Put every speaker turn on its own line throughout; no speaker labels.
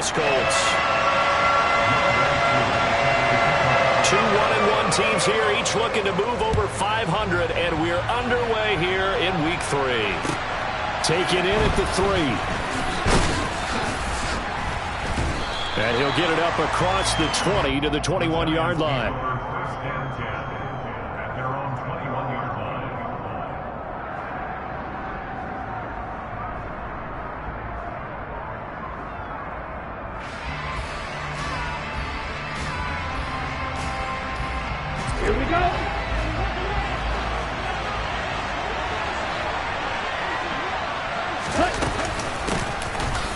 Indianapolis Colts. Two 1-1 teams here, each looking to move over 500, and we're underway here in Week 3.
Take it in at the 3. And he'll get it up across the 20 to the 21-yard line.
Here we go.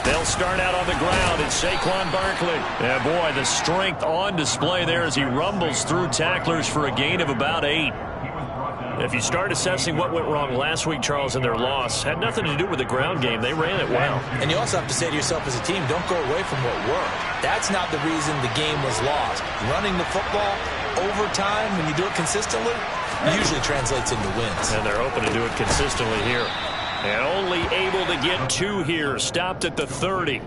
They'll start out on the ground. It's Saquon Barkley. Yeah, boy, the strength on display there as he rumbles through tacklers for a gain of about 8. If you start assessing what went wrong last week, Charles, in their loss, had nothing to do with the ground game. They ran it well.
And you also have to say to yourself as a team, don't go away from what worked. That's not the reason the game was lost. Running the football over time, when you do it consistently, usually translates into wins.
And they're hoping to do it consistently here. And only able to get 2 here. Stopped at the 30.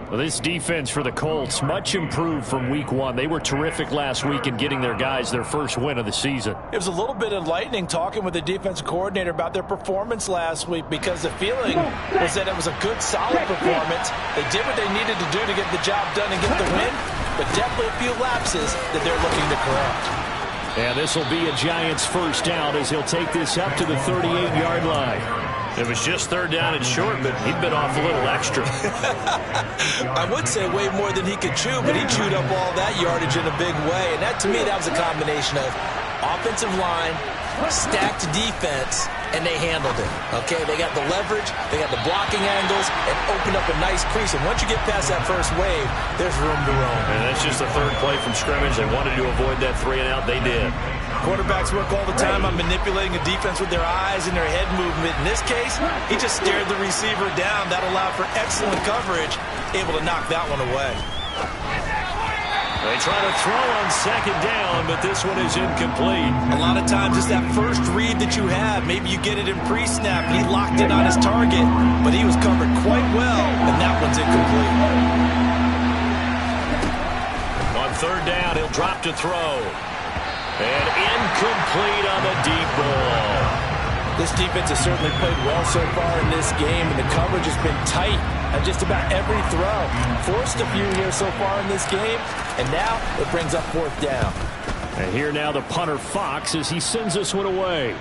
Well, this defense for the Colts, much improved from Week 1. They were terrific last week in getting their guys their first win of the season.
It was a little bit enlightening talking with the defensive coordinator about their performance last week, because the feeling was that it was a good, solid performance. They did what they needed to do to get the job done and get the win, but definitely a few lapses that they're looking to correct.
And this will be a Giants first down as he'll take this up to the 38-yard line.
It was just 3rd down and short, but he'd been off a little extra.
I would say way more than he could chew, but he chewed up all that yardage in a big way. And that, to me, that was a combination of offensive line, stacked defense, and they handled it. Okay, they got the leverage, they got the blocking angles, and opened up a nice crease. And once you get past that first wave, there's room to roam.
And that's just the 3rd play from scrimmage. They wanted to avoid that 3-and-out. They did.
Quarterbacks work all the time on manipulating a defense with their eyes and their head movement. In this case, he just stared the receiver down. That allowed for excellent coverage, able to knock that one away.
They try to throw on 2nd down, but this one is incomplete.
A lot of times it's that first read that you have. Maybe you get it in pre-snap, and he locked in on his target, but he was covered quite well, and that one's incomplete.
On 3rd down, he'll drop to throw. And incomplete on the deep ball.
This defense has certainly played well so far in this game, and the coverage has been tight on just about every throw. Forced a few here so far in this game, and now it brings up 4th down.
And here now the punter Fox as he sends this one away.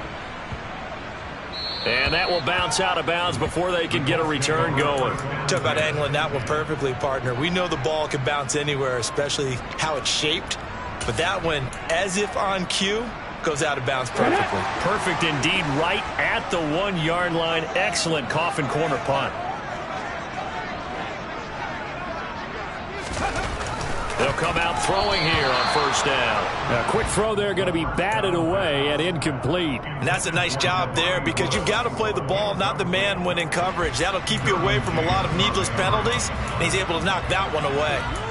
And that will bounce out of bounds before they can get a return going.
Talk about angling that one perfectly, partner. We know the ball can bounce anywhere, especially how it's shaped. But that one, as if on cue, goes out of bounds perfectly.
Perfect indeed, right at the 1-yard line. Excellent coffin corner punt. They'll come out throwing here on 1st down.
A quick throw there, going to be batted away and incomplete.
And that's a nice job there, because you've got to play the ball, not the man when in coverage. That'll keep you away from a lot of needless penalties, and he's able to knock that one away.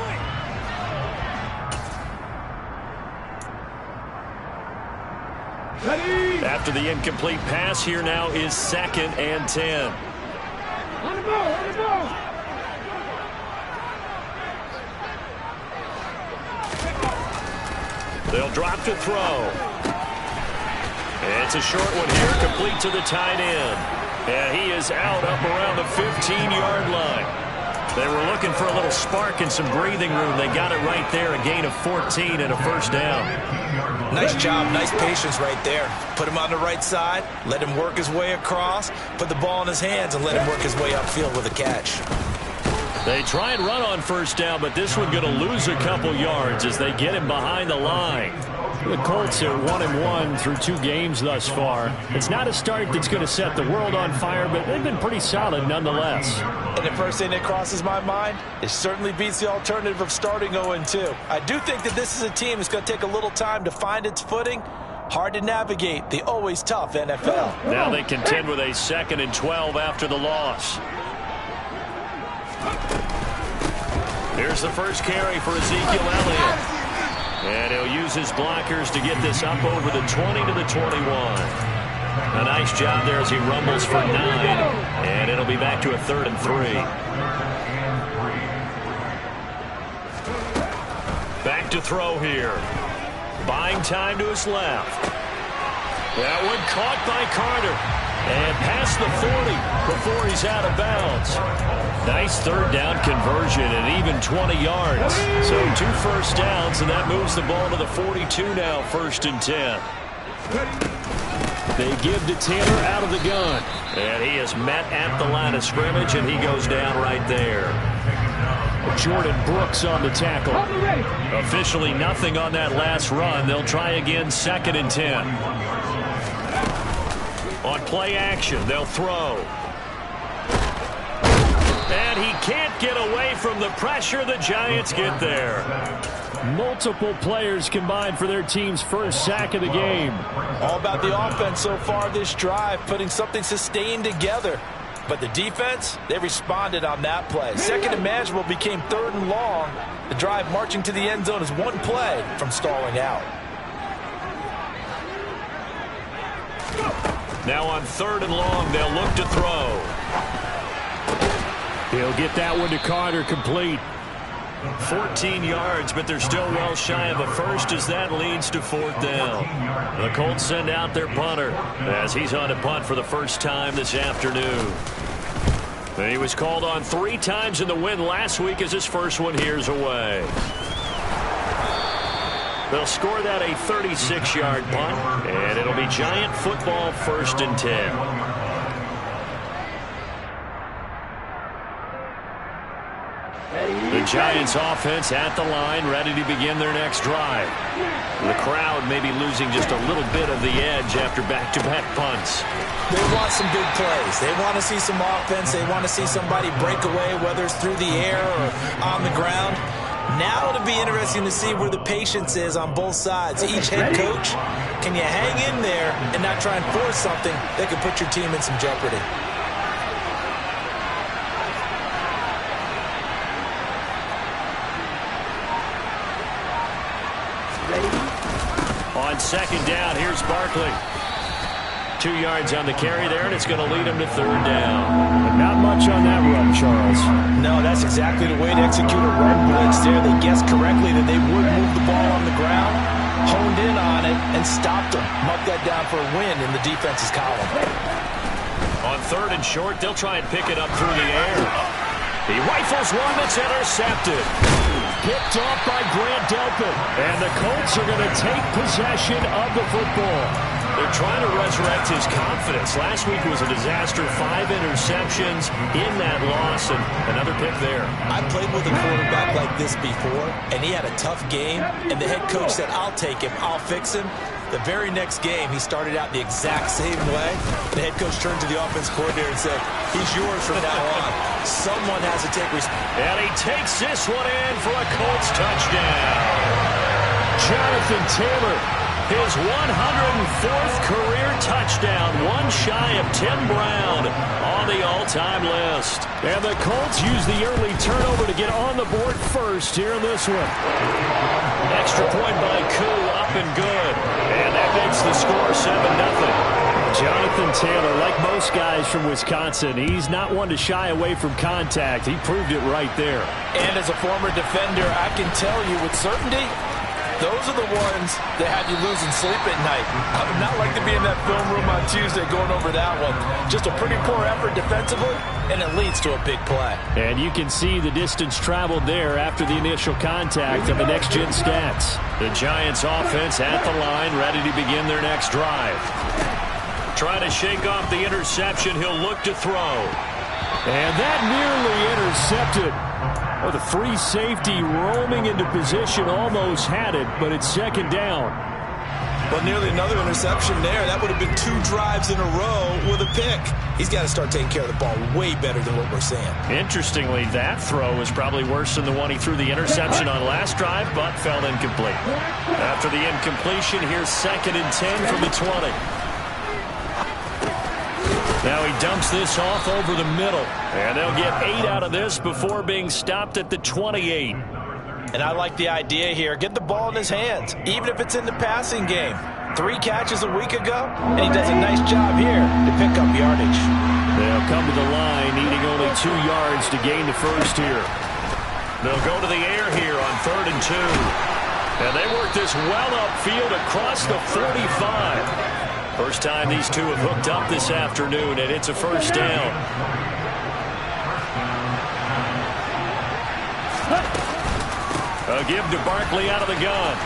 After the incomplete pass, here now is 2nd and 10.
On the ball, on the ball.
They'll drop to throw. It's a short one here, complete to the tight end. And he is out up around the 15-yard line. They were looking for a little spark and some breathing room. They got it right there, a gain of 14 and a 1st down.
Nice job, nice patience right there. Put him on the right side, let him work his way across, put the ball in his hands, and let him work his way upfield with a catch.
They try and run on 1st down, but this one going to lose a couple yards as they get him behind the line.
The Colts are 1-1 through 2 games thus far. It's not a start that's going to set the world on fire, but they've been pretty solid nonetheless.
And the first thing that crosses my mind, it certainly beats the alternative of starting 0-2. I do think that this is a team that's going to take a little time to find its footing. Hard to navigate the always tough NFL.
Now they contend with a 2nd and 12 after the loss. Here's the first carry for Ezekiel Elliott. And he'll use his blockers to get this up over the 20 to the 21. A nice job there as he rumbles for 9. And it'll be back to a 3rd and 3. look to throw here. Buying time to his left. That one caught by Carter. And past the 40 before he's out of bounds. Nice third down conversion and even 20 yards. So 2 first downs, and that moves the ball to the 42 now, 1st and 10.
They give to Taylor out of the gun.
And he is met at the line of scrimmage, and he goes down right there.
Jordan Brooks on the tackle.
Officially nothing on that last run. They'll try again, 2nd and 10. On play action, they'll throw. And he can't get away from the pressure. The Giants get there.
Multiple players combined for their team's first sack of the game.
All about the offense so far this drive, putting something sustained together. But the defense, they responded on that play. 2nd and manageable became 3rd and long. The drive marching to the end zone is 1 play from stalling out.
Now on 3rd and long, they'll look to throw.
He'll get that one to Carter, complete.
14 yards, but they're still well shy of a first as that leads to 4th down. The Colts send out their punter as he's on a punt for the first time this afternoon. He was called on 3 times in the win last week as his first one here's away. They'll score that a 36-yard punt, and it'll be Giant football, 1st and 10. The Giants offense at the line, ready to begin their next drive. The crowd may be losing just a little bit of the edge after back-to-back punts.
They want some big plays. They want to see some offense. They want to see somebody break away, whether it's through the air or on the ground. Now it'll be interesting to see where the patience is on both sides. Each head coach, can you hang in there and not try and force something that could put your team in some jeopardy?
On 2nd down, here's Barkley. 2 yards on the carry there, and it's going to lead him to 3rd down.
But not much on that run, Charles.
No, that's exactly the way to execute a run blitz there. They guessed correctly that they would move the ball on the ground, honed in on it, and stopped them. Mark that down for a win in the defense's column.
On 3rd and short, they'll try and pick it up through the air. He rifles one that's intercepted.
Picked off by Grant Delpit. And the Colts are going to take possession of the football.
They're trying to resurrect his confidence. Last week was a disaster. 5 interceptions in that loss, and another pick there.
I played with a quarterback like this before, and he had a tough game, and the head coach said, I'll take him, I'll fix him. The very next game, he started out the exact same way. The head coach turned to the offense coordinator and said, he's yours from now on. Someone has to take responsibility.
And he takes this one in for a Colts touchdown.
Jonathan Taylor,
his 104th career touchdown, one shy of Tim Brown on the all-time list.
And the Colts use the early turnover to get on the board first here in this one.
Extra point by Koo, up and good. And that makes the score 7-0.
Jonathan Taylor, like most guys from Wisconsin, he's not one to shy away from contact. He proved it right there.
And as a former defender, I can tell you with certainty, those are the ones that have you losing sleep at night. I would not like to be in that film room on Tuesday going over that one. Just a pretty poor effort defensively, and it leads to a big play.
And you can see the distance traveled there after the initial contact of the next-gen stats.
The Giants offense at the line, ready to begin their next drive. Trying to shake off the interception, he'll look to throw.
And that nearly intercepted. Oh, the free safety roaming into position almost had it, but it's 2nd down.
But nearly another interception there. That would have been 2 drives in a row with a pick. He's got to start taking care of the ball way better than what we're seeing. Interestingly,
that throw was probably worse than the one he threw the interception on last drive, but fell incomplete. After the incompletion, here's 2nd and 10 from the 20. Now he dumps this off over the middle. And they'll get 8 out of this before being stopped at the 28.
And I like the idea here. Get the ball in his hands, even if it's in the passing game. 3 catches a week ago, and he does a nice job here to pick up yardage.
They'll come to the line, needing only 2 yards to gain the first here.
They'll go to the air here on 3rd and 2. And they work this well upfield across the 45. First time these two have hooked up this afternoon, and it's a first down. A give to Barkley out of the gun.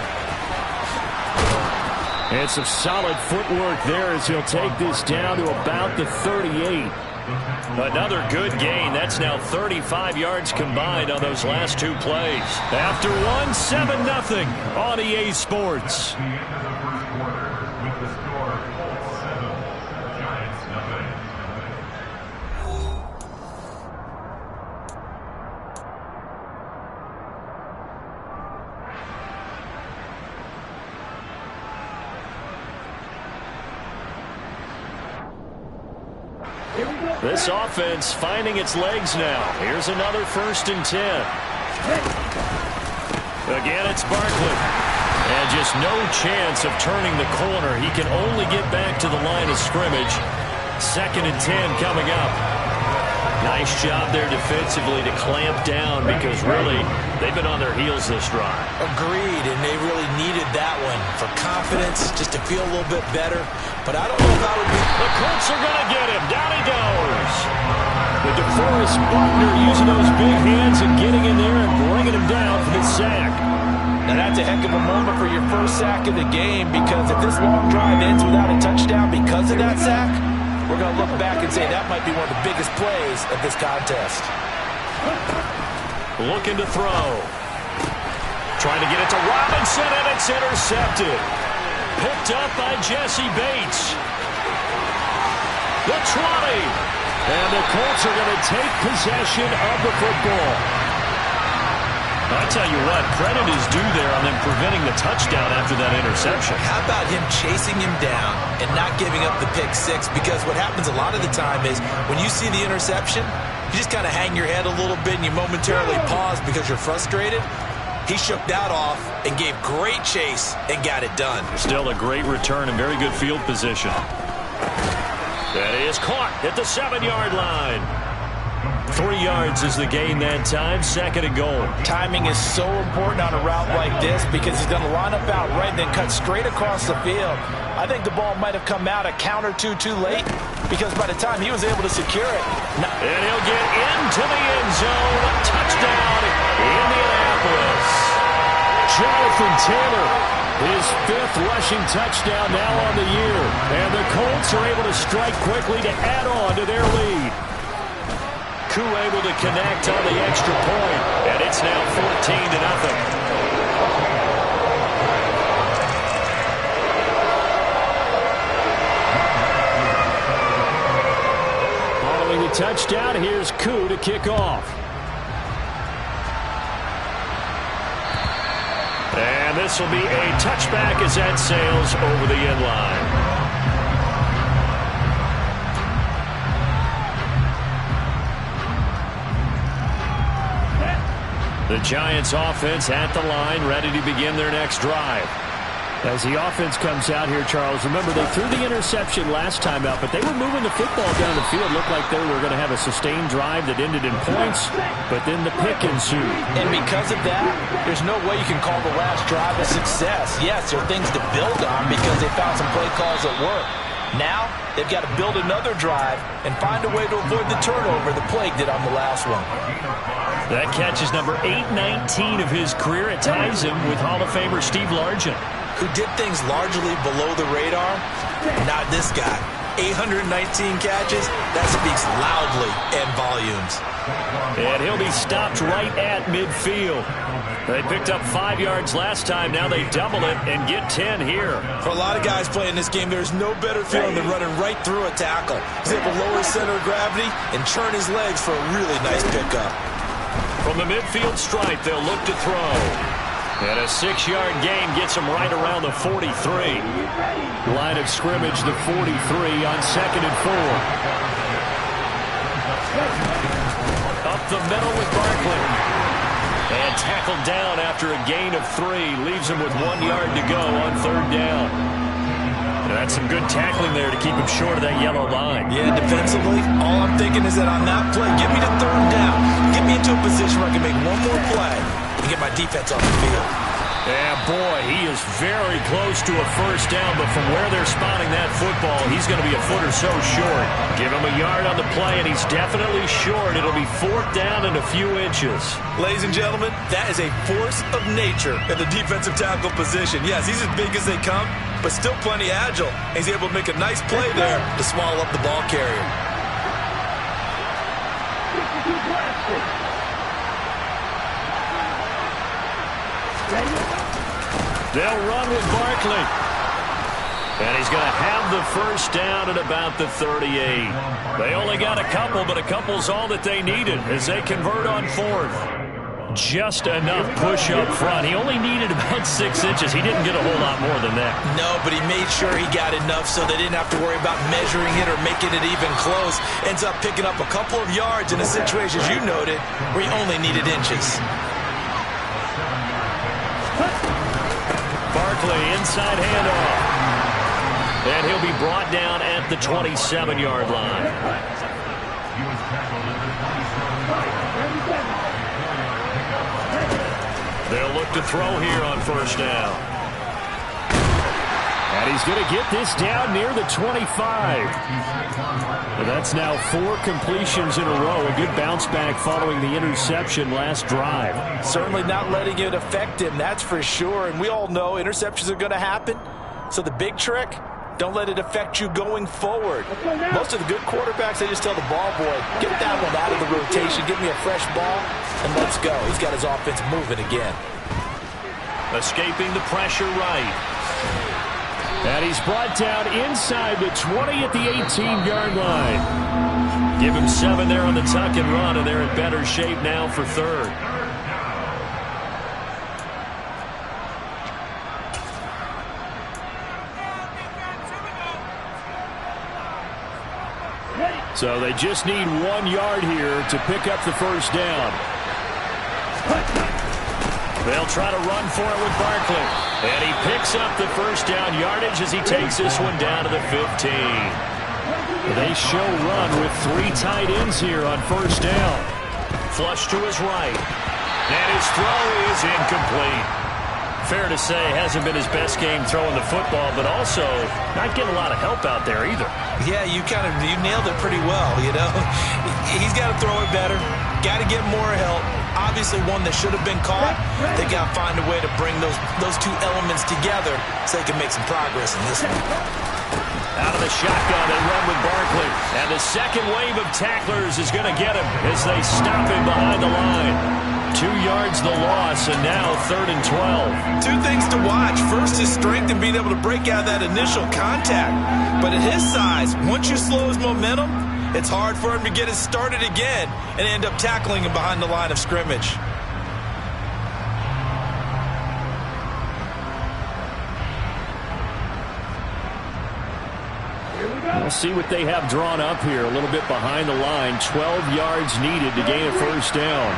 And some solid footwork there as he'll take this down to about the 38.
Another good gain. That's now 35 yards combined on those last two plays.
After one, 7-0 on EA Sports.
This offense finding its legs now. Here's another 1st and 10. Again, it's Barkley. And just no chance of turning the corner. He can only get back to the line of scrimmage. 2nd and 10 coming up. Nice job there defensively to clamp down because really they've been on their heels this drive.
Agreed, and they really needed that one for confidence, just to feel a little bit better. But I don't know if I would be...
The Colts are going to get him. Down he goes. The DeForest Buckner using those big hands and getting in there and bringing him down for the sack.
Now that's a heck of a moment for your first sack of the game, because if this long drive ends without a touchdown because of that sack, we're going to look back and say that might be one of the biggest plays of this contest.
Looking to throw. Trying to get it to Robinson, and it's intercepted. Picked up by Jesse Bates. The 20.
And the Colts are going to take possession of the football.
I tell you what, credit is due there on them preventing the touchdown after that interception.
How about him chasing him down and not giving up the pick six? Because what happens a lot of the time is when you see the interception, you just kind of hang your head a little bit and you momentarily pause because you're frustrated. He shook that off and gave great chase and got it done.
Still a great return and very good field position. That is caught at the 7-yard line. 3 yards is the gain that time. 2nd and goal.
Timing is so important on a route like this because he's going to line up out right and then cut straight across the field. I think the ball might have come out a count or two too late because by the time he was able to secure it.
And he'll get into the end zone. Touchdown, Indianapolis.
Jonathan Taylor, his 5th rushing touchdown now on the year. And the Colts are able to strike quickly to add on to their lead.
Koo able to connect on the extra point, and it's now 14-0.
Following the touchdown, here's Koo to kick off.
And this will be a touchback as that sails over the end line. The Giants offense at the line, ready to begin their next drive.
As the offense comes out here, Charles, remember they threw the interception last time out, but they were moving the football down the field. Looked like they were going to have a sustained drive that ended in points, but then the pick ensued.
And because of that, there's no way you can call the last drive a success. Yes, there are things to build on because they found some play calls that work. Now, they've got to build another drive and find a way to avoid the turnover the plague did on the last one.
That catch is number 819 of his career. It ties him with Hall of Famer Steve Largent,
who did things largely below the radar. Not this guy. 819 catches, that speaks loudly in volumes.
And he'll be stopped right at midfield. They picked up 5 yards last time. Now they double it and get 10 here.
For a lot of guys playing this game, there's no better feeling than running right through a tackle. He's able to lower his center of gravity and churn his legs for a really nice pickup.
From the midfield stripe, they'll look to throw. And a 6-yard gain gets him right around the 43.
Line of scrimmage, the 43 on 2nd and 4.
Up the middle with Barkley. And tackled down after a gain of 3. Leaves him with 1 yard to go on 3rd down. That's some good tackling there to keep him short of that yellow line.
Yeah, defensively, all I'm thinking is that on that play, get me to 3rd down. Get me into a position where I can make one more play and get my defense off the field.
Yeah, boy, he is very close to a first down, but from where they're spotting that football, he's going to be a foot or so short. Give him a yard on the play, and he's definitely short. It'll be 4th down and a few inches.
Ladies and gentlemen, that is a force of nature in the defensive tackle position. Yes, he's as big as they come, but still plenty agile. He's able to make a nice play there to swallow up the ball carrier.
They'll run with Barkley. And he's going to have the first down at about the 38. They only got a couple, but a couple's all that they needed as they convert on 4th. Just enough push up front. He only needed about 6 inches. He didn't get a whole lot more than that.
No, but he made sure he got enough so they didn't have to worry about measuring it or making it even close. Ends up picking up a couple of yards in a situation, as you noted, where he only needed inches.
Barkley, inside handoff. And he'll be brought down at the 27-yard line. They'll look to throw here on first down.
And he's going to get this down near the 25. And that's now 4 completions in a row. A good bounce back following the interception last drive.
Certainly not letting it affect him, that's for sure. And we all know interceptions are going to happen. So the big trick, don't let it affect you going forward. Most of the good quarterbacks, they just tell the ball boy, get that one out of the rotation, give me a fresh ball, and let's go. He's got his offense moving again.
Escaping the pressure right.
And he's brought down inside the 20 at the 18-yard line.
Give him 7 there on the tuck and run, and they're in better shape now for 3rd.
So they just need 1 yard here to pick up the first down.
They'll try to run for it with Barkley. And he picks up the first down yardage as he takes this one down to the 15.
They show run with 3 tight ends here on first down.
Flush to his right. And his throw is incomplete. Fair to say, hasn't been his best game throwing the football, but also not getting a lot of help out there either.
Yeah, you nailed it pretty well, you know. He's got to throw it better. Got to get more help. Obviously one that should have been caught. They got to find a way to bring those 2 elements together so they can make some progress in this one.
Out of the shotgun, they run with Barkley. And the second wave of tacklers is going to get him as they stop him behind the line. 2 yards the loss, and now 3rd and 12.
2 things to watch. First, his strength and being able to break out that initial contact. But at his size, once you slow his momentum, it's hard for him to get it started again and end up tackling him behind the line of scrimmage.
We'll see what they have drawn up here. A little bit behind the line. 12 yards needed to gain a first down.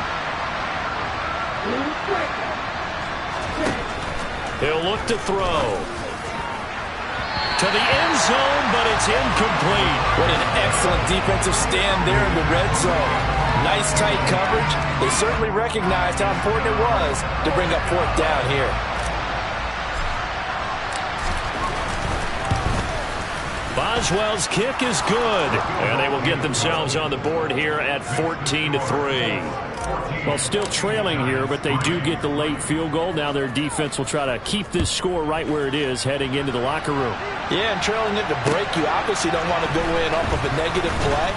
He'll look to throw. To the end zone, but it's incomplete.
What an excellent defensive stand there in the red zone. Nice tight coverage. They certainly recognized how important it was to bring up 4th down here.
Boswell's kick is good, and they will get themselves on the board here at 14-3.
Well, still trailing here, but they do get the late field goal. Now their defense will try to keep this score right where it is heading into the locker room.
Yeah, and trailing it to break, you obviously don't want to go in off of a negative play.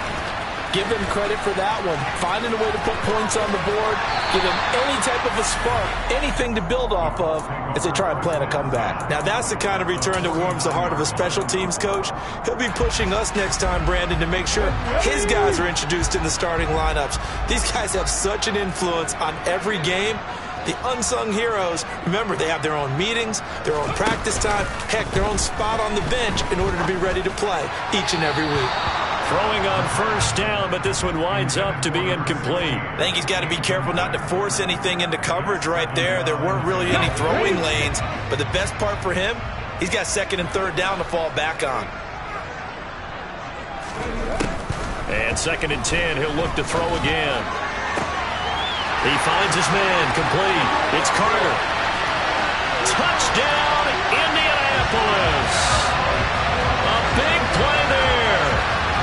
Give them credit for that one. Finding a way to put points on the board, give them any type of a spark, anything to build off of as they try and plan a comeback. Now, that's the kind of return that warms the heart of a special teams coach. He'll be pushing us next time, Brandon, to make sure his guys are introduced in the starting lineups. These guys have such an influence on every game. The unsung heroes, remember, they have their own meetings, their own practice time, heck, their own spot on the bench in order to be ready to play each and every week.
Throwing on first down, but this one winds up to be incomplete.
I think he's got to be careful not to force anything into coverage right there. There weren't really any throwing lanes, but the best part for him, he's got 2nd and 3rd down to fall back on.
And 2nd and 10, he'll look to throw again. He finds his man, complete. It's Carter. Touchdown, Indianapolis. A big play there.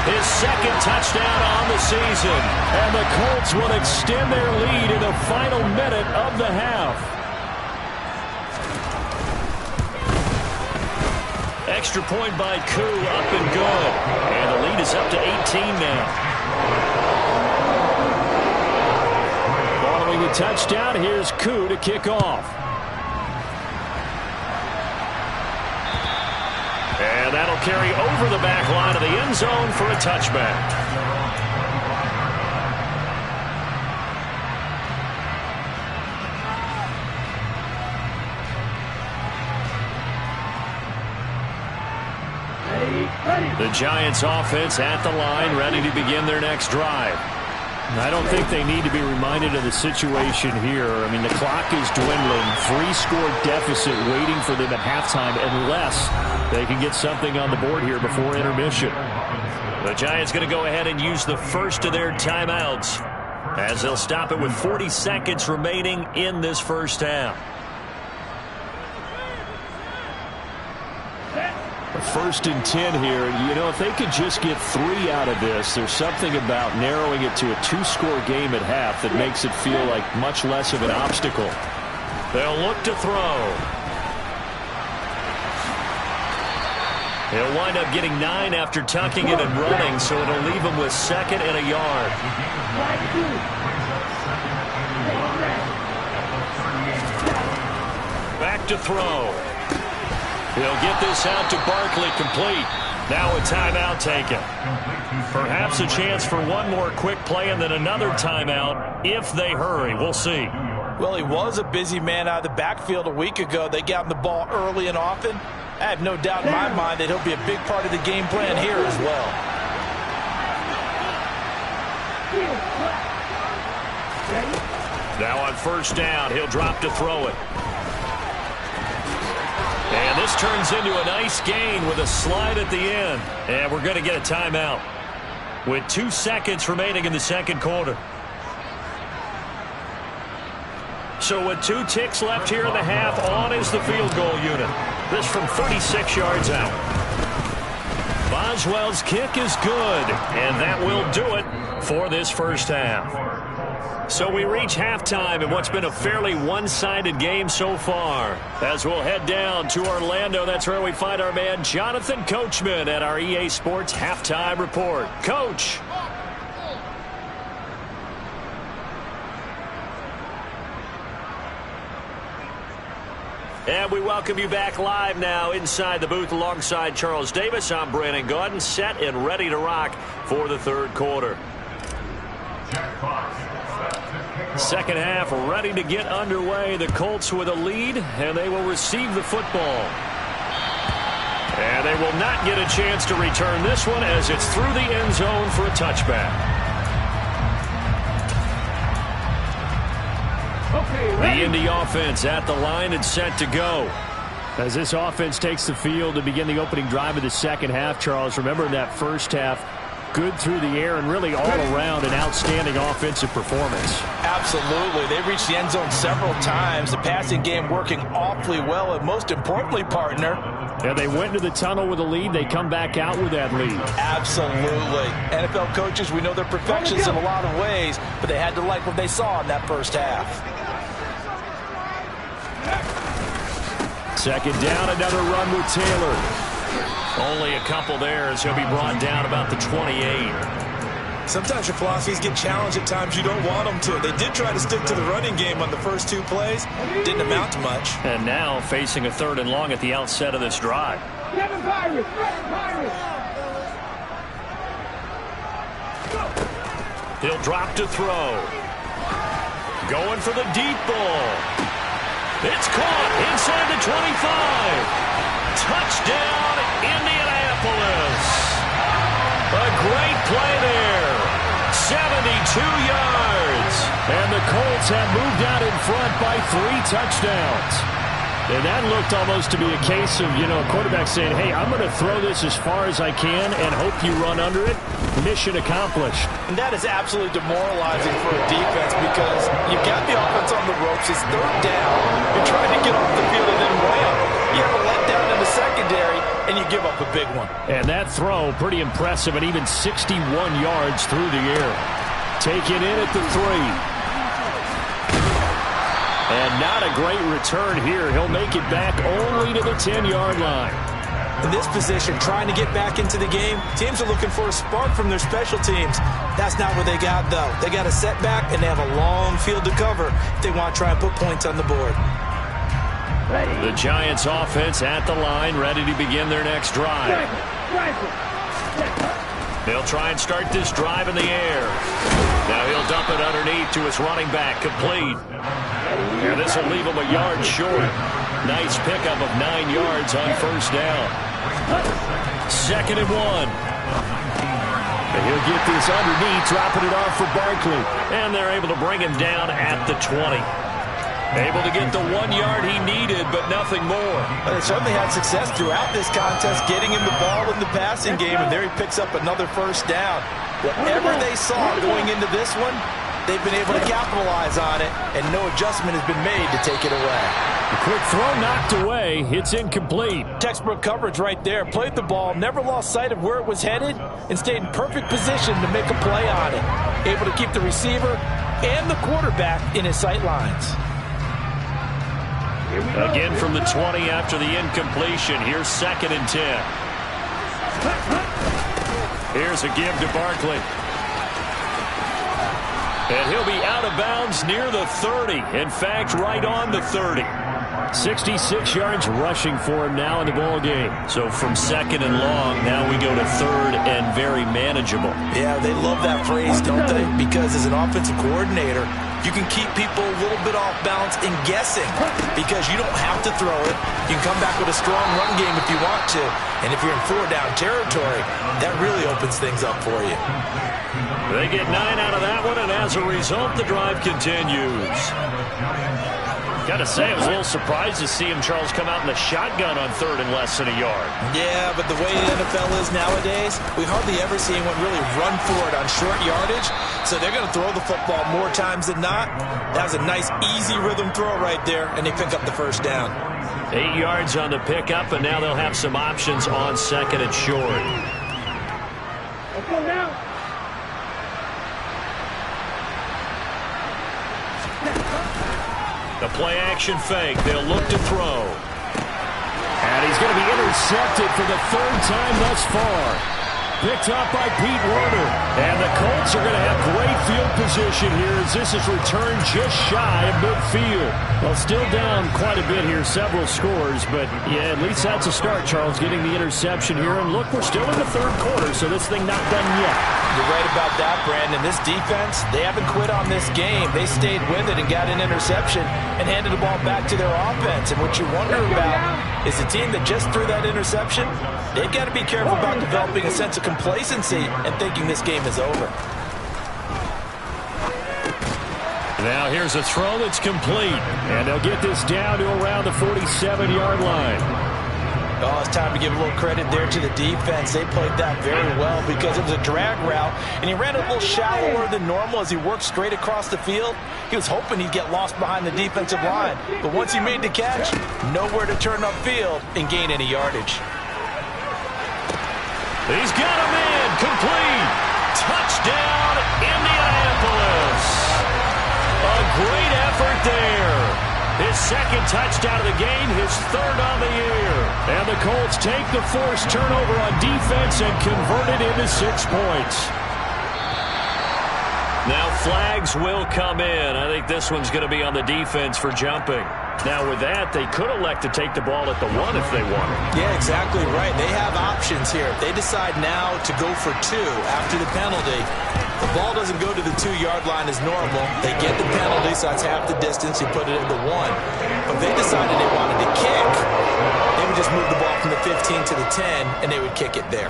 His second touchdown on the season.
And the Colts will extend their lead in the final minute of the half.
Extra point by Koo, up and good. And the lead is up to 18 now.
Following the touchdown, here's Koo to kick off.
And that'll carry over the back line of the end zone for a touchback. The Giants offense at the line, ready to begin their next drive.
I don't think they need to be reminded of the situation here. I mean, the clock is dwindling. 3-score deficit waiting for them at halftime unless they can get something on the board here before intermission.
The Giants going to go ahead and use the first of their timeouts as they'll stop it with 40 seconds remaining in this first half.
First and 10 here. You know, if they could just get 3 out of this, there's something about narrowing it to a 2-score game at half that makes it feel like much less of an obstacle.
They'll look to throw. He'll wind up getting 9 after tucking it and running, so it'll leave him with 2nd and a yard. Back to throw. He'll get this out to Barkley, complete. Now a timeout taken. Perhaps a chance for one more quick play and then another timeout if they hurry. We'll see.
Well, he was a busy man out of the backfield a week ago. They got him the ball early and often. I have no doubt in my mind that he'll be a big part of the game plan here as well.
Now on first down, he'll drop to throw it. And this turns into a nice gain with a slide at the end. And we're going to get a timeout with 2 seconds remaining in the second quarter. So with 2 ticks left here in the half, on is the field goal unit. This from 36 yards out. Boswell's kick is good, and that will do it for this first half. So we reach halftime in what's been a fairly one-sided game so far. As we'll head down to Orlando, that's where we find our man Jonathan Coachman at our EA Sports Halftime Report. Coach. And we welcome you back live now inside the booth alongside Charles Davis. I'm Brandon Gaudin, set and ready to rock for the third quarter. Second half ready to get underway. The Colts with a lead, and they will receive the football. And they will not get a chance to return this one as it's through the end zone for a touchback. The Indy offense at the line and set to go.
As this offense takes the field to begin the opening drive of the second half, Charles, remember in that first half, good through the air and really all around an outstanding offensive performance.
Absolutely. They reached the end zone several times. The passing game working awfully well, and most importantly, partner.
Yeah, they went into the tunnel with a lead. They come back out with that lead.
Absolutely. NFL coaches, we know they're perfectionists in a lot of ways, but they had to like what they saw in that first half.
Second down, another run with Taylor.
Only a couple there as he'll be brought down about the 28.
Sometimes your philosophies get challenged at times you don't want them to. They did try to stick to the running game on the first 2 plays. Didn't amount to much.
And now facing a 3rd and long at the outset of this drive. He'll drop to throw. Going for the deep ball. It's caught inside the 25. Touchdown, Indianapolis. A great play there. 72 yards.
And the Colts have moved out in front by 3 touchdowns. And that looked almost to be a case of, a quarterback saying, hey, I'm going to throw this as far as I can and hope you run under it. Mission accomplished.
And that is absolutely demoralizing for a defense because you've got the offense on the ropes. It's 3rd down. You're trying to get off the field and then
give up a big one.
And that throw, pretty impressive, and even 61 yards through the air. Taken in at the 3. And not a great return here. He'll make it back only to the 10-yard line.
In this position, trying to get back into the game, teams are looking for a spark from their special teams. That's not what they got, though. They got a setback, and they have a long field to cover if they want to try and put points on the board.
The Giants offense at the line, ready to begin their next drive. They'll try and start this drive in the air. Now he'll dump it underneath to his running back, complete. And this will leave him a yard short. Nice pickup of 9 yards on first down. 2nd and 1. And he'll get this underneath, dropping it off for Barkley. And they're able to bring him down at the 20. Able to get the 1 yard he needed, but nothing more.
But they certainly had success throughout this contest, getting him the ball in the passing game, and there he picks up another first down. Whatever they saw going into this one, they've been able to capitalize on it, and no adjustment has been made to take it away.
A quick throw knocked away. It's incomplete.
Textbook coverage right there. Played the ball, never lost sight of where it was headed, and stayed in perfect position to make a play on it. Able to keep the receiver and the quarterback in his sight lines.
Again from the 20 after the incompletion. Here's 2nd and 10. Here's a give to Barkley. And he'll be out of bounds near the 30. In fact, right on the 30.
66 yards rushing for him now in the ball game.
So from 2nd and long, now we go to 3rd and very manageable.
Yeah, they love that phrase, don't they? Because as an offensive coordinator, you can keep people a little bit off balance and guessing because you don't have to throw it. You can come back with a strong run game if you want to. And if you're in 4-down territory, that really opens things up for you.
They get 9 out of that one, and as a result, the drive continues. Got to say, I was a little surprised to see him, Charles, come out in the shotgun on 3rd and less than a yard.
Yeah, but the way the NFL is nowadays, we hardly ever see anyone really run for it on short yardage. So they're going to throw the football more times than not. That was a nice, easy rhythm throw right there, and they pick up the first down.
8 yards on the pickup, and now they'll have some options on 2nd and short.
Let's go now.
The play-action fake. They'll look to throw.
And he's going to be intercepted for the 3rd time thus far. Picked up by Pete Werner. And the Colts are going to have great field position here as this is returned just shy of midfield. Well, still down quite a bit here, several scores, but yeah, at least that's a start, Charles, getting the interception here. And look, we're still in the 3rd quarter, so this thing not done yet.
You're right about that, Brandon. This defense, they haven't quit on this game. They stayed with it and got an interception and handed the ball back to their offense. And what you wonder about is the team that just threw that interception, they've got to be careful about developing a sense of complacency and thinking this game is over.
Now here's a throw that's complete. And they'll get this down to around the 47-yard line.
Oh, it's time to give a little credit there to the defense. They played that very well because it was a drag route, and he ran a little shallower than normal as he worked straight across the field. He was hoping he'd get lost behind the defensive line, but once he made the catch, nowhere to turn upfield and gain any yardage.
He's got him in, complete. Touchdown, Indianapolis. A great effort there. His 2nd touchdown of the game, his 3rd on the year. And the Colts take the forced turnover on defense and convert it into 6 points. Now flags will come in. I think this one's going to be on the defense for jumping. Now with that, they could elect to take the ball at the 1 if they wanted.
Yeah, exactly right. They have options here. If they decide now to go for 2 after the penalty, the ball doesn't go to the 2-yard line as normal. They get the penalty, so that's half the distance. You put it at the 1. But if they decided they wanted to kick, they would just move the ball from the 15 to the 10, and they would kick it there.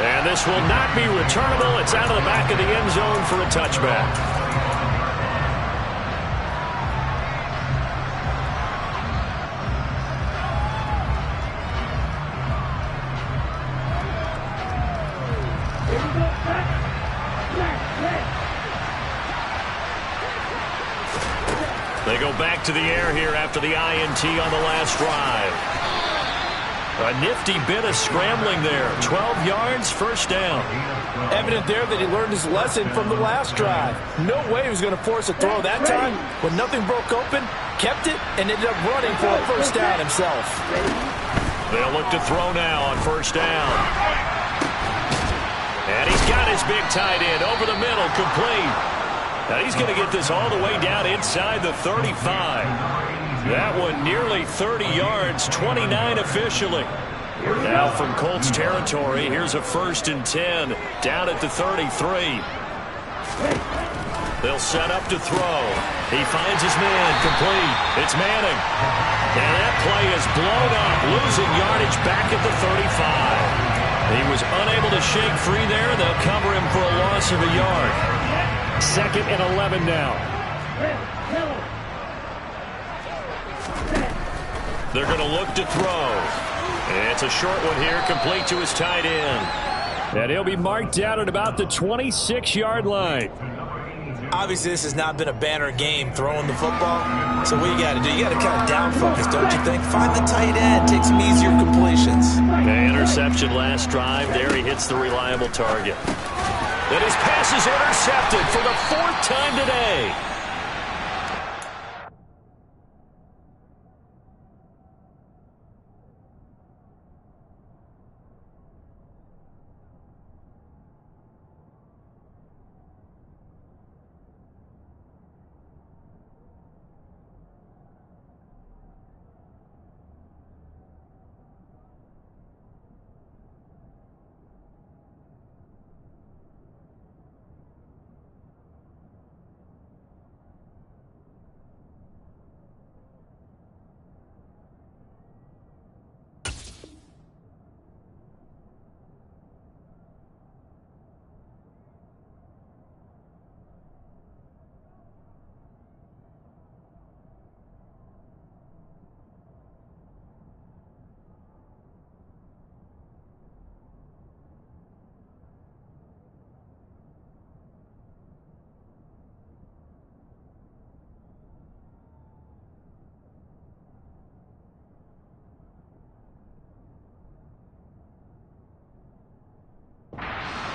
And this will not be returnable. It's out of the back of the end zone for a touchback. They go back to the air here after the INT on the last drive. A nifty bit of scrambling there. 12 yards, first down.
Evident there that he learned his lesson from the last drive. No way he was going to force a throw that time. When nothing broke open, kept it, and ended up running for a first down himself.
They'll look to throw now on first down. And he's got his big tight end over the middle, complete. Now he's going to get this all the way down inside the 35. That one nearly 30 yards, 29 officially. Now from Colts territory, here's a 1st and 10 down at the 33. They'll set up to throw. He finds his man, complete. It's Manning. And that play is blown up, losing yardage back at the 35. He was unable to shake free there. They'll cover him for a loss of a yard.
2nd and 11 now.
They're going to look to throw. It's a short one here, complete to his tight end.
And he'll be marked out at about the 26-yard line.
Obviously, this has not been a banner game throwing the football. So what you got to do, you got to kind of down focus, don't you think? Find the tight end, take some easier completions.
The interception last drive. There he hits the reliable target. And his pass is intercepted for the 4th time today.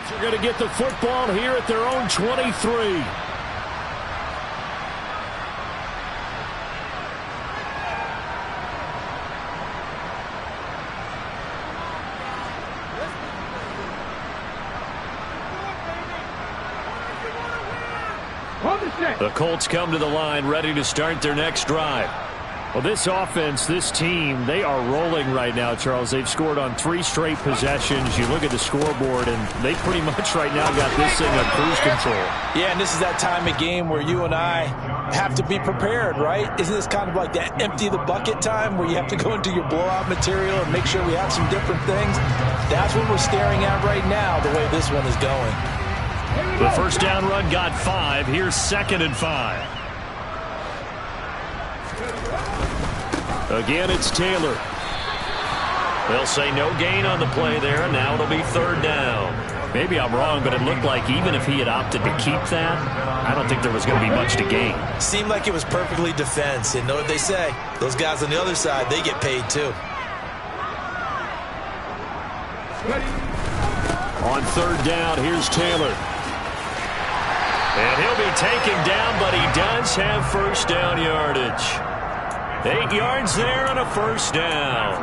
They're going to get the football here at their own 23.
The Colts come to the line ready to start their next drive.
Well, this offense, this team, they are rolling right now, Charles. They've scored on 3 straight possessions. You look at the scoreboard, and they pretty much right now got this thing on cruise control.
Yeah, and this is that time of game where you and I have to be prepared, right? Isn't this kind of like that empty the bucket time where you have to go into your blowout material and make sure we have some different things? That's what we're staring at right now, the way this one is going.
The first down run got 5. Here's 2nd and 5.
Again, it's Taylor.
They'll say no gain on the play there. Now it'll be 3rd down.
Maybe I'm wrong, but it looked like even if he had opted to keep that, I don't think there was going to be much to gain.
Seemed like it was perfectly defense. And know what they say? Those guys on the other side, they get paid too.
On 3rd down, here's Taylor.
And he'll be taken down, but he does have first down yardage. 8 yards there and a first down.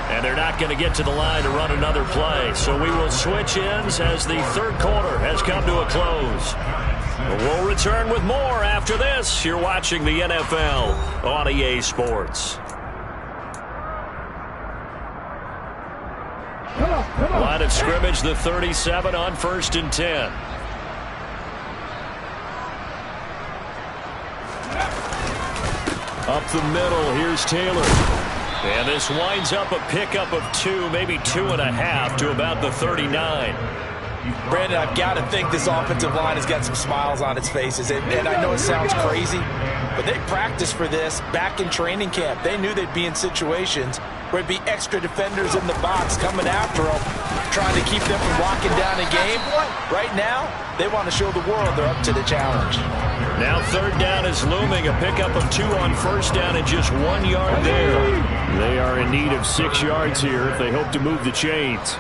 And they're not going to get to the line to run another play. So we will switch ends as the 3rd quarter has come to a close. We'll return with more after this. You're watching the NFL on EA Sports. Line of scrimmage, the 37 on 1st and 10.
Up the middle, here's Taylor.
And this winds up a pickup of 2, maybe 2.5 to about the 39.
Brandon, I've got to think this offensive line has got some smiles on its faces. And I know it sounds crazy, But they practiced for this back in training camp. They knew they'd be in situations where there'd be extra defenders in the box coming after them, trying to keep them from locking down a game. Right now, they want to show the world they're up to the challenge.
Now third down is looming. A pickup of 2 on first down and just 1 yard there.
They are in need of 6 yards here if they hope to move the chains.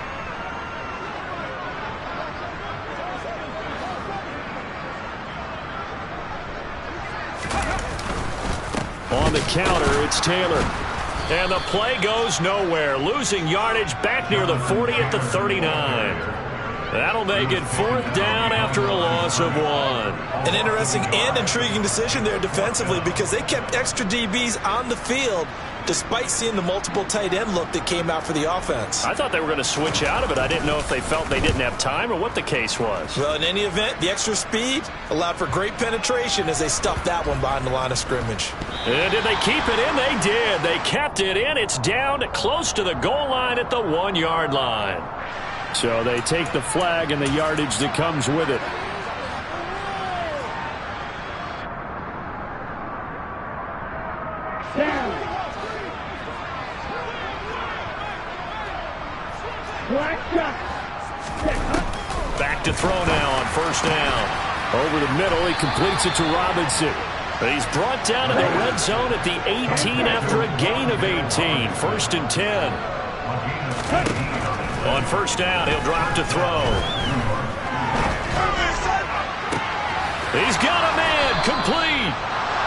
On the counter, it's Taylor.
And the play goes nowhere. Losing yardage back near the 40 at the 39. That'll make it 4th down after a loss of 1.
An interesting and intriguing decision there defensively because they kept extra DBs on the field despite seeing the multiple tight end look that came out for the offense.
I thought they were going to switch out of it. I didn't know if they felt they didn't have time or what the case was.
Well, in any event, the extra speed allowed for great penetration as they stuffed that one behind the line of scrimmage.
And did they keep it in? They did. They kept it in. It's down close to the goal line at the 1 yard line.
So they take the flag and the yardage that comes with it.
Down. Black shot.
Back to throw now on first down.
Over the middle, he completes it to Robinson.
He's brought down in the red zone at the 18 after a gain of 18. 1st and 10. On first down, he'll drop to throw. He's got a man, complete.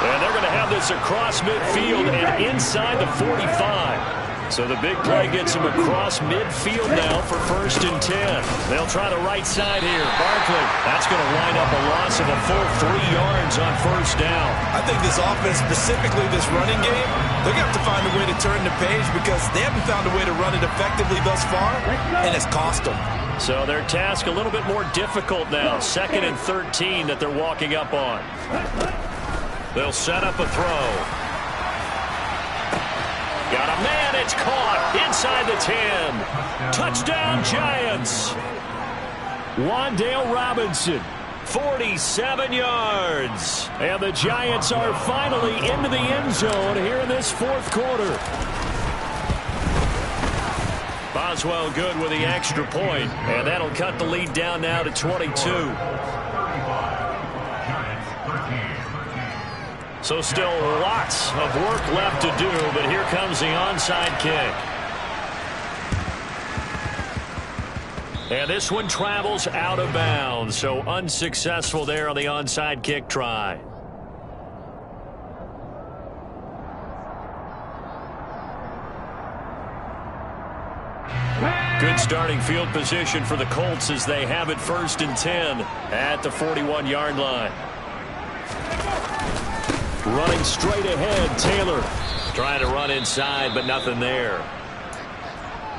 And they're going to have this across midfield and inside the 45. So the big play gets him across midfield now for 1st and 10. They'll try the right side here. Barkley, that's going to wind up a loss of a full 3 yards on first down.
I think this offense, specifically this running game, they're going to have to find a way to turn the page because they haven't found a way to run it effectively thus far, and it's cost them.
So their task a little bit more difficult now. 2nd and 13 that they're walking up on. They'll set up a throw. Got a man, it's caught inside the 10. Touchdown, Giants.
Wan'Dale Robinson.
47 yards.
And the Giants are finally into the end zone here in this 4th quarter.
Boswell good with the extra point, and that'll cut the lead down now to 22. So still lots of work left to do, but here comes the onside kick. And this one travels out of bounds, so unsuccessful there on the onside kick try. Good starting field position for the Colts as they have it 1st and 10 at the 41-yard line.
Running straight ahead, Taylor.
Trying to run inside, but nothing there.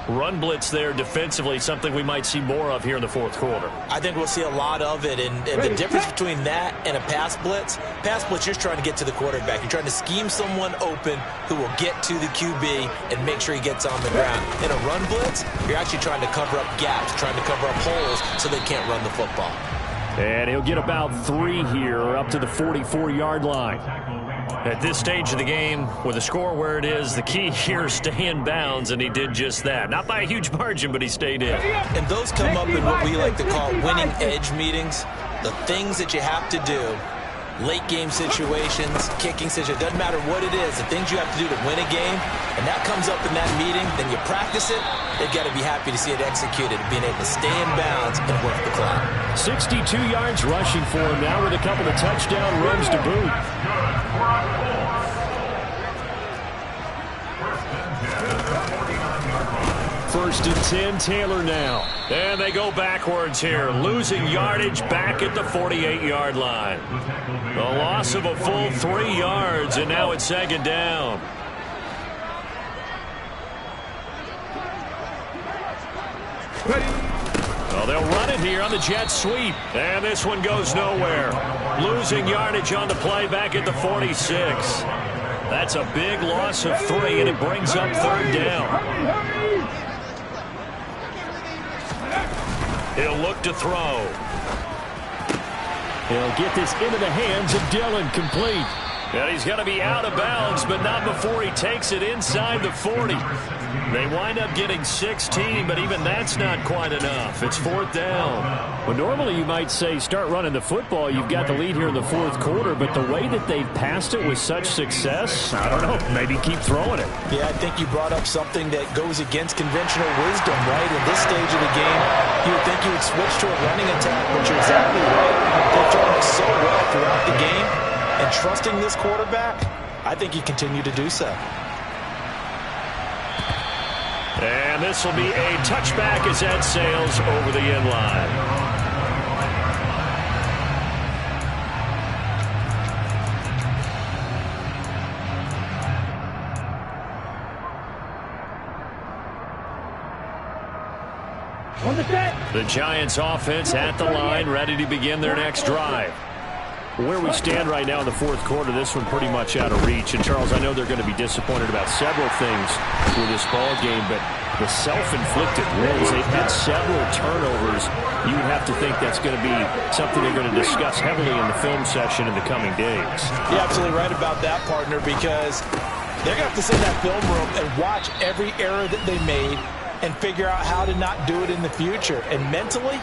Run blitz there defensively, something we might see more of here in the 4th quarter.
I think we'll see a lot of it, and the difference between that and a pass blitz, you're just trying to get to the quarterback. You're trying to scheme someone open who will get to the QB and make sure he gets on the ground. In a run blitz, you're actually trying to cover up gaps, trying to cover up holes so they can't run the football.
And he'll get about 3 here up to the 44-yard line.
At this stage of the game, with the score where it is, the key here is stay in bounds, and he did just that. Not by a huge margin, but he stayed in.
And those come up in what we like to call winning edge meetings. The things that you have to do, late game situations, kicking situations, doesn't matter what it is, the things you have to do to win a game, and that comes up in that meeting, then you practice it, they've got to be happy to see it executed, being able to stay in bounds and work the clock.
62 yards rushing for him now with a couple of touchdown runs to boot. 1st and 10, Taylor now.
And they go backwards here, losing yardage back at the 48-yard line. The loss of a full 3 yards, and now it's 2nd down. Well, they'll run it here on the jet sweep. And this one goes nowhere. Losing yardage on the play back at the 46. That's a big loss of 3, and it brings up 3rd down. He'll look to throw.
He'll get this into the hands of Dillon, complete.
And he's going to be out of bounds, but not before he takes it inside the 40. They wind up getting 16, but even that's not quite enough. It's 4th down.
Well, normally you might say start running the football. You've got the lead here in the 4th quarter, but the way that they've passed it with such success, I don't know, maybe keep throwing it.
Yeah, I think you brought up something that goes against conventional wisdom, right? In this stage of the game, you would think you would switch to a running attack, but you're exactly right. They've thrown it so well throughout the game, and trusting this quarterback, I think you continue to do so.
And this will be a touchback as that sails over the end line.
On the set.
The Giants offense at the line, ready to begin their next drive.
Where we stand right now in the 4th quarter, this one pretty much out of reach. And, Charles, I know they're going to be disappointed about several things with this ball game, but the self-inflicted wounds, they've had several turnovers. You would have to think that's going to be something they're going to discuss heavily in the film session in the coming days.
You're absolutely right about that, partner, because they're going to have to sit in that film room and watch every error that they made and figure out how to not do it in the future. And mentally,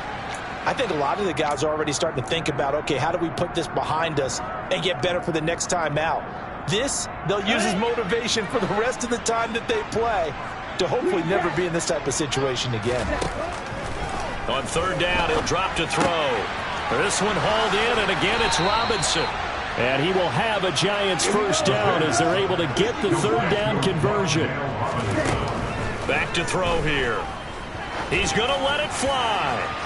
I think a lot of the guys are already starting to think about, okay, how do we put this behind us and get better for the next time out? This, they'll use as motivation for the rest of the time that they play to hopefully never be in this type of situation again.
On 3rd down, he'll drop to throw. This one hauled in, and again it's Robinson.
And he will have a Giants 1st down as they're able to get the 3rd down conversion.
Back to throw here. He's going to let it fly.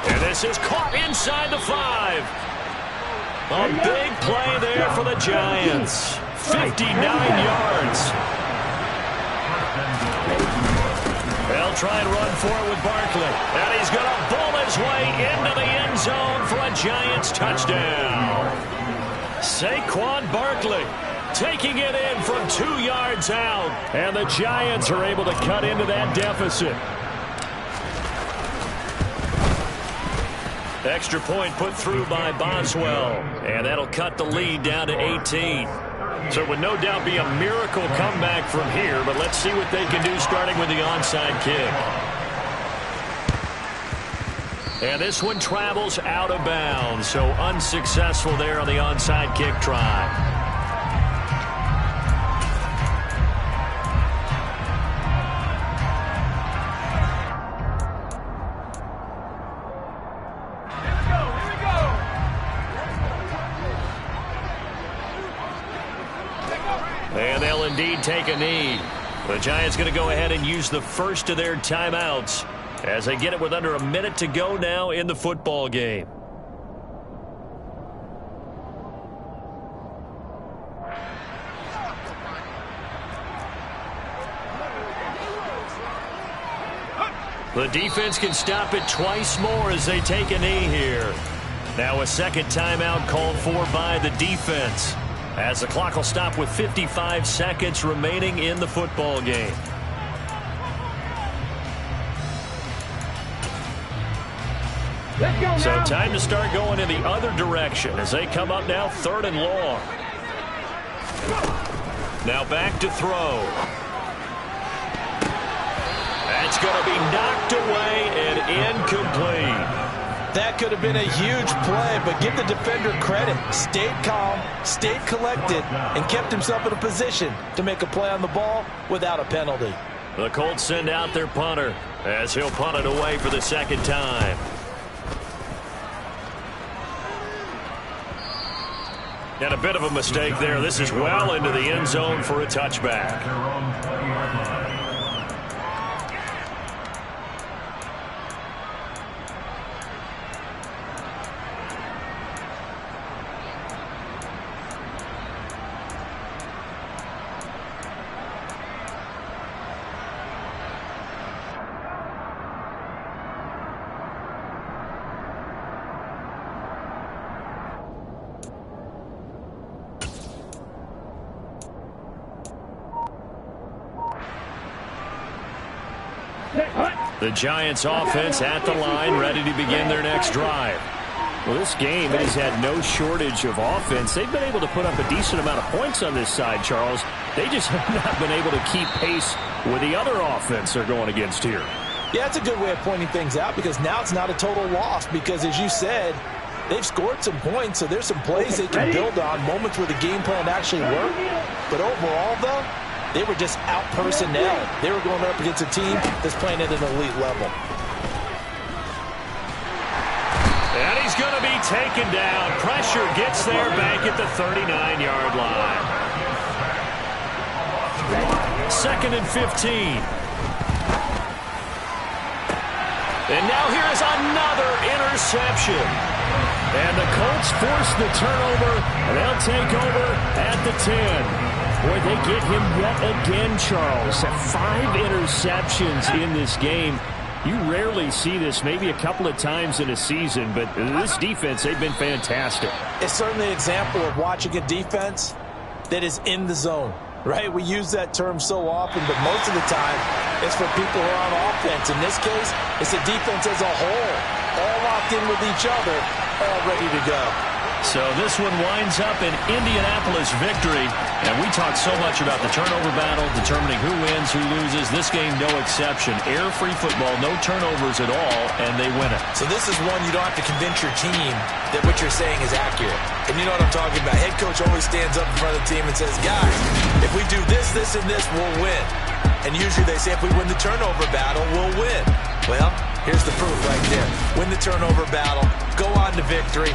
And this is caught inside the 5. A big play there for the Giants. 59 yards. They'll try and run for it with Barkley. And he's going to bull his way into the end zone for a Giants touchdown. Saquon Barkley taking it in from 2 yards out.
And the Giants are able to cut into that deficit.
Extra point put through by Boswell. And that'll cut the lead down to 18. So it would no doubt be a miracle comeback from here, but let's see what they can do starting with the onside kick. And this one travels out of bounds, so unsuccessful there on the onside kick try. And they'll indeed take a knee. The Giants going to go ahead and use the first of their timeouts as they get it with under a minute to go now in the football game. The defense can stop it twice more as they take a knee here. Now a second timeout called for by the defense, as the clock will stop with 55 seconds remaining in the football game. So time to start going in the other direction as they come up now 3rd and long. Now back to throw. That's going to be knocked away and incomplete.
That could have been a huge play, but give the defender credit. Stayed calm, stayed collected, and kept himself in a position to make a play on the ball without a penalty.
The Colts send out their punter as he'll punt it away for the second time. And a bit of a mistake there. This is well into the end zone for a touchback. The Giants offense at the line, ready to begin their next drive.
Well, this game, it has had no shortage of offense. They've been able to put up a decent amount of points on this side, Charles. They just have not been able to keep pace with the other offense they're going against here.
Yeah, it's a good way of pointing things out because now it's not a total loss because, as you said, they've scored some points, so there's some plays they can build on, moments where the game plan actually worked. But overall, though, they were just out-personnel. They were going up against a team that's playing at an elite level.
And he's going to be taken down. Pressure gets there back at the 39-yard line. 2nd and 15. And now here is another interception. And the Colts force the turnover, and they'll take over at the 10. Boy, they get him yet again, Charles. 5 interceptions in this game. You rarely see this, maybe a couple of times in a season, but this defense, they've been fantastic.
It's certainly an example of watching a defense that is in the zone, right? We use that term so often, but most of the time, it's for people who are on offense. In this case, it's a defense as a whole, all locked in with each other, all ready to go.
So this one winds up an Indianapolis victory. And we talk so much about the turnover battle, determining who wins, who loses. This game, no exception. Air-free football, no turnovers at all, and they win it.
So this is one you don't have to convince your team that what you're saying is accurate. And you know what I'm talking about. Head coach always stands up in front of the team and says, guys, if we do this, this, and this, we'll win. And usually they say if we win the turnover battle, we'll win. Well, here's the proof right there. Win the turnover battle, go on to victory.